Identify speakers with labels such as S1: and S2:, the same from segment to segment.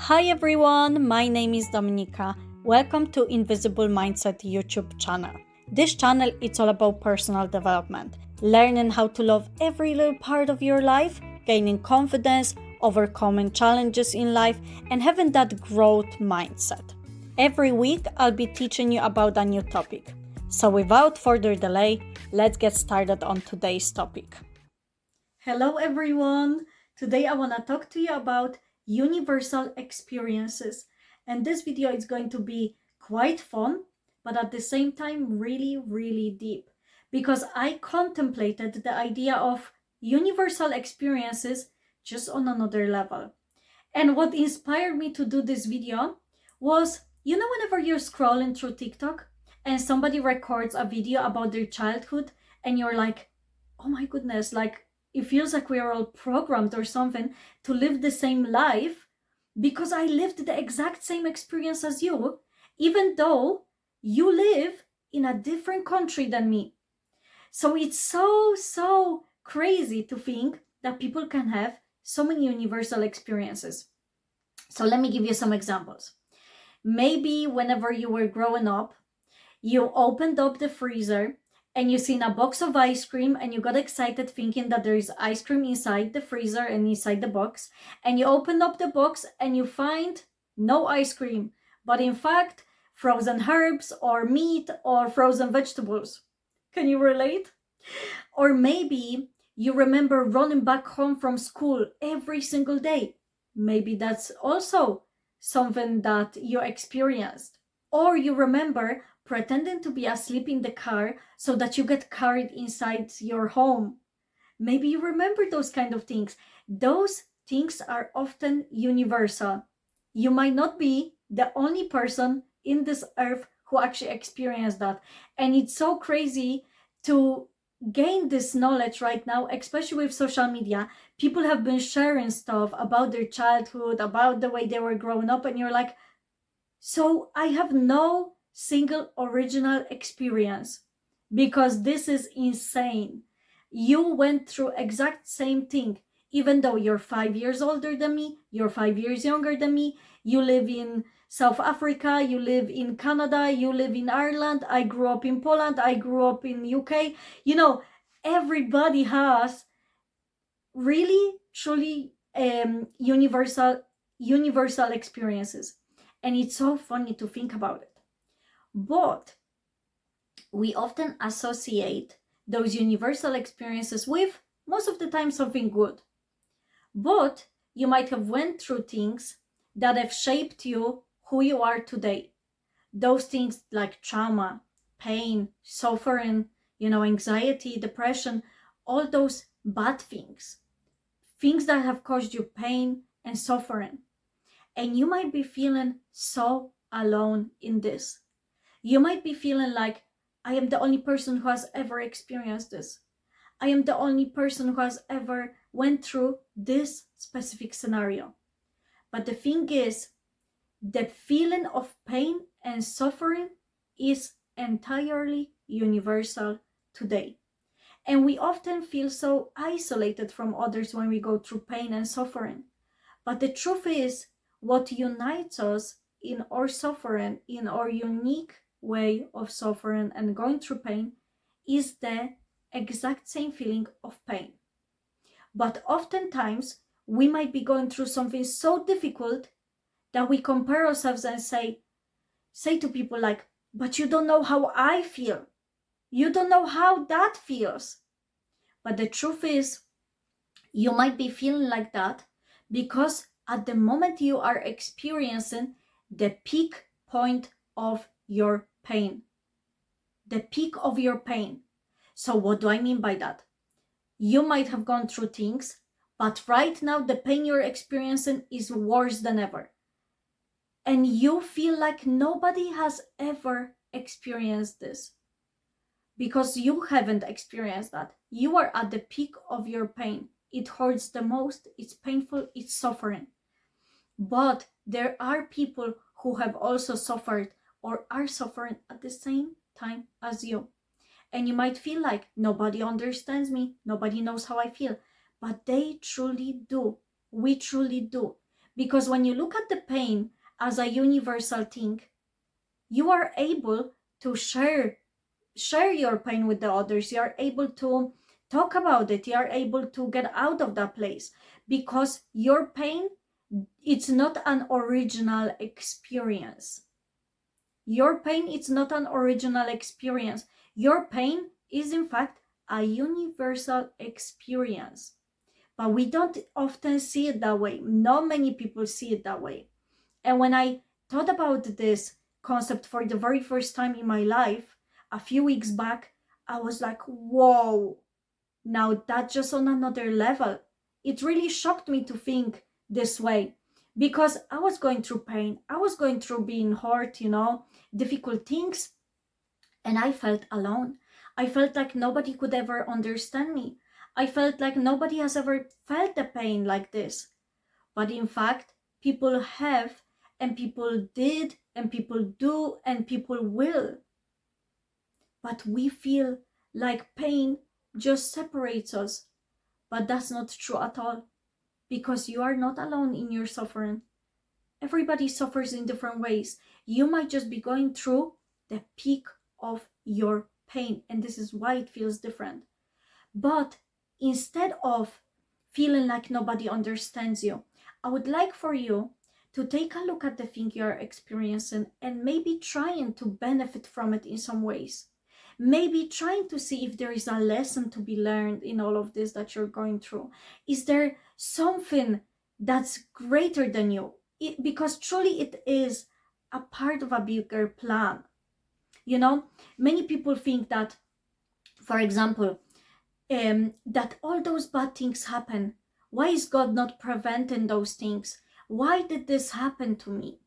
S1: Hi everyone, my name is Dominika. Welcome to Invisible Mindset YouTube channel. This channel is all about personal development, learning how to love every little part of your life, gaining confidence, overcoming challenges in life, and having that growth mindset. Every week, I'll be teaching you about a new topic. So without further delay, let's get started on today's topic. Hello everyone! Today I want to talk to you about universal experiences. And this video is going to be quite fun, but at the same time really deep. Because I contemplated the idea of universal experiences just on another level. And what inspired me to do this video was, whenever you're scrolling through TikTok and somebody records a video about their childhood and you're like, oh my goodness, like it feels like we're all programmed or something to live the same life because I lived the exact same experience as you, even though you live in a different country than me. So it's so crazy to think that people can have so many universal experiences. So let me give you some examples. Maybe whenever you were growing up, you opened up the freezer and you seen a box of ice cream and you got excited thinking that there is ice cream inside the freezer and inside the box. And you opened up the box and you find no ice cream, but in fact, frozen herbs or meat or frozen vegetables. Can you relate? Or maybe you remember running back home from school every single day. Maybe that's also something that you experienced. Or you remember pretending to be asleep in the car so that you get carried inside your home. Maybe you remember those kind of things. Those things are often universal. You might not be the only person in this earth who actually experienced that. And it's so crazy to gain this knowledge right now, especially with social media. People have been sharing stuff about their childhood, about the way they were growing up, and you're like, so I have no single original experience because this is insane. You went through exact same thing, even though you're 5 years older than me, you're 5 years younger than me, you live in South Africa, you live in Canada, you live in Ireland, I grew up in Poland, I grew up in UK. Everybody has really truly universal experiences, and it's so funny to think about it. But we often associate those universal experiences with, most of the time, something good. But you might have went through things that have shaped you who you are today. Those things like trauma, pain, suffering, anxiety, depression, all those bad things that have caused you pain and suffering. And you might be feeling so alone in this. You might be feeling like, I am the only person who has ever experienced this. I am the only person who has ever went through this specific scenario. But the thing is, the feeling of pain and suffering is entirely universal today. And we often feel so isolated from others when we go through pain and suffering. But the truth is, what unites us in our suffering, in our unique way of suffering and going through pain, is the exact same feeling of pain. But oftentimes, we might be going through something so difficult that we compare ourselves and say to people like, but you don't know how I feel. You don't know how that feels. But the truth is, you might be feeling like that because at the moment you are experiencing the peak point of your pain. The peak of your pain. So what do I mean by that? You might have gone through things, but right now the pain you're experiencing is worse than ever. And you feel like nobody has ever experienced this. Because you haven't experienced that. You are at the peak of your pain. It hurts the most, it's painful, it's suffering. But there are people who have also suffered or are suffering at the same time as you. And you might feel like nobody understands me, nobody knows how I feel. But they truly do. We truly do. Because when you look at the pain as a universal thing, you are able to share your pain with the others. You are able to talk about it. You are able to get out of that place, because your pain, it's not an original experience. Your pain is not an original experience. Your pain is in fact a universal experience. But we don't often see it that way. Not many people see it that way. And when I thought about this concept for the very first time in my life, a few weeks back, I was like, whoa, now that's just on another level. It really shocked me to think this way, because I was going through pain. I was going through being hurt, difficult things, and I felt alone. I felt like nobody could ever understand me. I felt like nobody has ever felt the pain like this. But in fact, people have, and people did, and people do, and people will. But we feel like pain just separates us. But that's not true at all, because you are not alone in your suffering. Everybody suffers in different ways. You might just be going through the peak of your pain, and this is why it feels different. But instead of feeling like nobody understands you, I would like for you to take a look at the thing you're experiencing and maybe trying to benefit from it in some ways. Maybe trying to see if there is a lesson to be learned in all of this that you're going through. Is there something that's greater than you? Because truly it is a part of a bigger plan. Many people think that, for example, that all those bad things happen. Why is God not preventing those things? Why did this happen to me?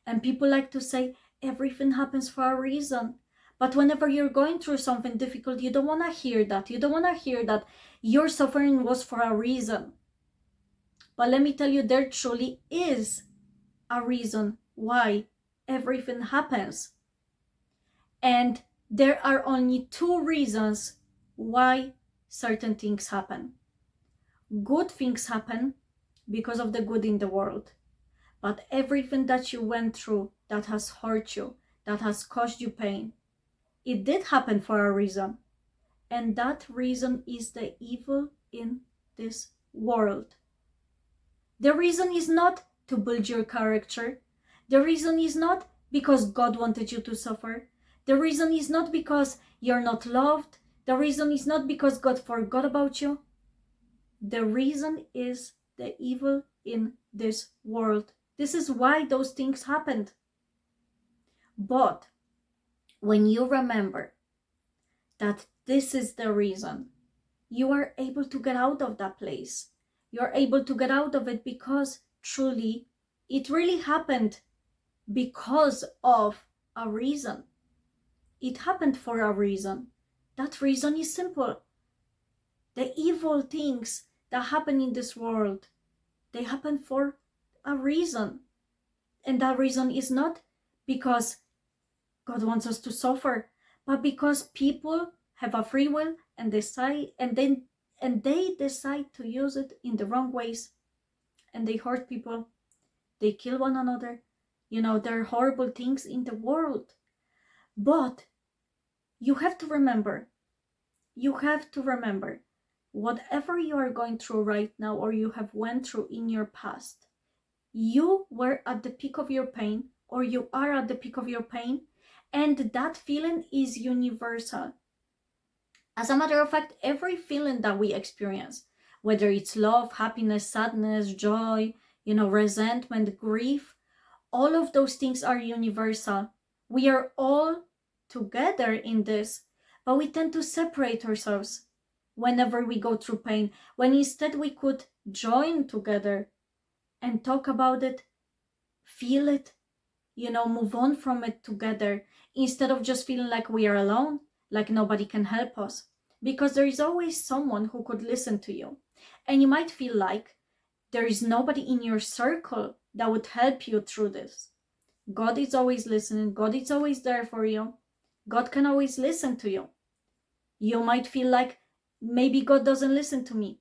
S1: And people like to say everything happens for a reason. But whenever you're going through something difficult, you don't want to hear that. You don't want to hear that your suffering was for a reason. But let me tell you, there truly is a reason why everything happens. And there are only two reasons why certain things happen. Good things happen because of the good in the world. But everything that you went through that has hurt you, that has caused you pain, it did happen for a reason. And that reason is the evil in this world. The reason is not to build your character. The reason is not because God wanted you to suffer. The reason is not because you're not loved. The reason is not because God forgot about you. The reason is the evil in this world. This is why those things happened. But when you remember that this is the reason, you are able to get out of that place. You're able to get out of it because truly it really happened because of a reason. It happened for a reason. That reason is simple. The evil things that happen in this world, they happen for a reason. And that reason is not because God wants us to suffer, but because people have a free will and they decide to use it in the wrong ways, and they hurt people, they kill one another. There are horrible things in the world. But you have to remember, whatever you are going through right now, or you have went through in your past, you were at the peak of your pain, or you are at the peak of your pain, and that feeling is universal. As a matter of fact, every feeling that we experience, whether it's love, happiness, sadness, joy, resentment, grief, all of those things are universal. We are all together in this, but we tend to separate ourselves whenever we go through pain, when instead we could join together and talk about it, feel it, move on from it together, instead of just feeling like we are alone, like nobody can help us. Because there is always someone who could listen to you. And you might feel like there is nobody in your circle that would help you through this. God is always listening. God is always there for you. God can always listen to you. You might feel like maybe God doesn't listen to me.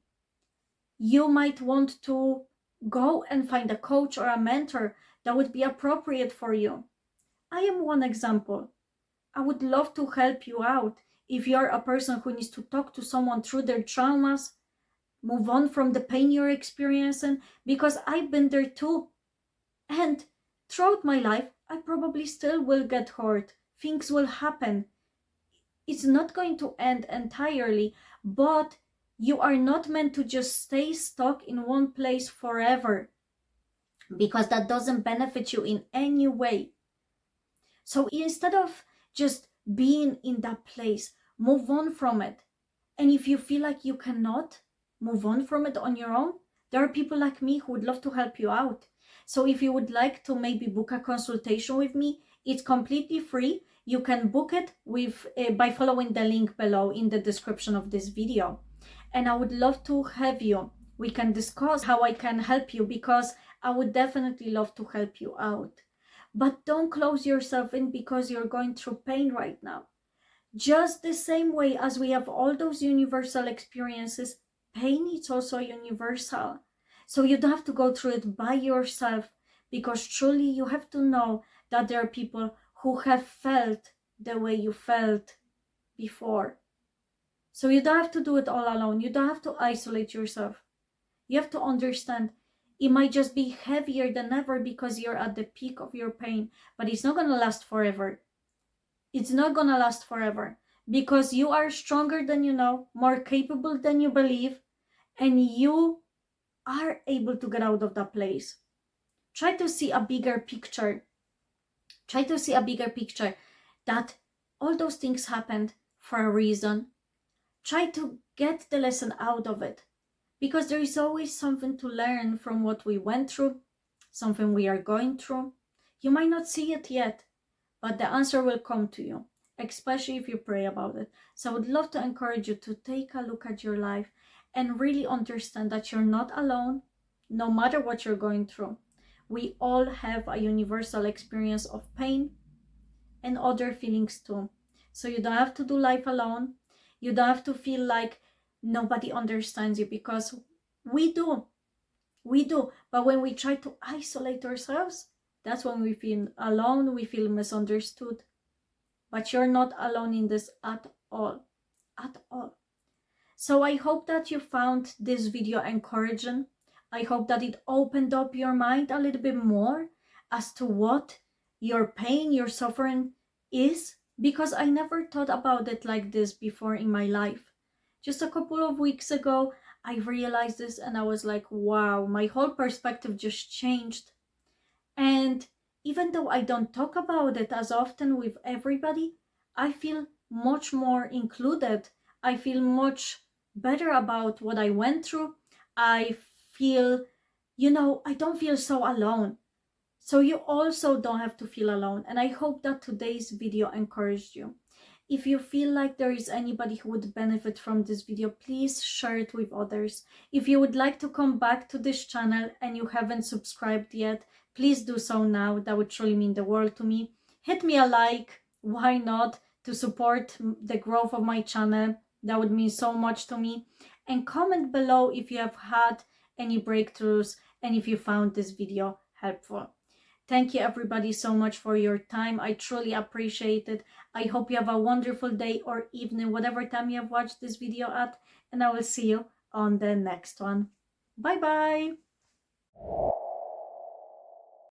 S1: You might want to Go and find a coach or a mentor that would be appropriate for you. I am one example. I would love to help you out. If you're a person who needs to talk to someone through their traumas, move on from the pain you're experiencing, because I've been there too. And throughout my life, I probably still will get hurt. Things will happen. It's not going to end entirely, but you are not meant to just stay stuck in one place forever, because that doesn't benefit you in any way. So instead of just being in that place, move on from it. And if you feel like you cannot move on from it on your own, there are people like me who would love to help you out. So if you would like to maybe book a consultation with me, it's completely free. You can book it by following the link below in the description of this video. And I would love to have you. We can discuss how I can help you, because I would definitely love to help you out. But don't close yourself in because you're going through pain right now. Just the same way as we have all those universal experiences, pain is also universal. So you don't have to go through it by yourself, because truly you have to know that there are people who have felt the way you felt before. So you don't have to do it all alone. You don't have to isolate yourself. You have to understand it might just be heavier than ever because you're at the peak of your pain, but it's not going to last forever. It's not going to last forever, because you are stronger than you know, more capable than you believe, and you are able to get out of that place. Try to see a bigger picture. Try to see a bigger picture, that all those things happened for a reason. Try to get the lesson out of it, because there is always something to learn from what we went through, something we are going through. You might not see it yet, but the answer will come to you, especially if you pray about it. So I would love to encourage you to take a look at your life and really understand that you're not alone, no matter what you're going through. We all have a universal experience of pain and other feelings too. So you don't have to do life alone. You don't have to feel like nobody understands you, because we do. We do. But when we try to isolate ourselves, that's when we feel alone, we feel misunderstood. But you're not alone in this at all. At all. So I hope that you found this video encouraging. I hope that it opened up your mind a little bit more as to what your pain, your suffering is, because I never thought about it like this before in my life. Just a couple of weeks ago, I realized this and I was like, wow, my whole perspective just changed. And even though I don't talk about it as often with everybody, I feel much more included. I feel much better about what I went through. I feel, I don't feel so alone. So you also don't have to feel alone. And I hope that today's video encouraged you. If you feel like there is anybody who would benefit from this video, please share it with others. If you would like to come back to this channel and you haven't subscribed yet, please do so now. That would truly mean the world to me. Hit me a like, why not, to support the growth of my channel. That would mean so much to me. And comment below if you have had any breakthroughs and if you found this video helpful. Thank you everybody so much for your time. I truly appreciate it. I hope you have a wonderful day or evening, whatever time you have watched this video at, and I will see you on the next one. Bye bye.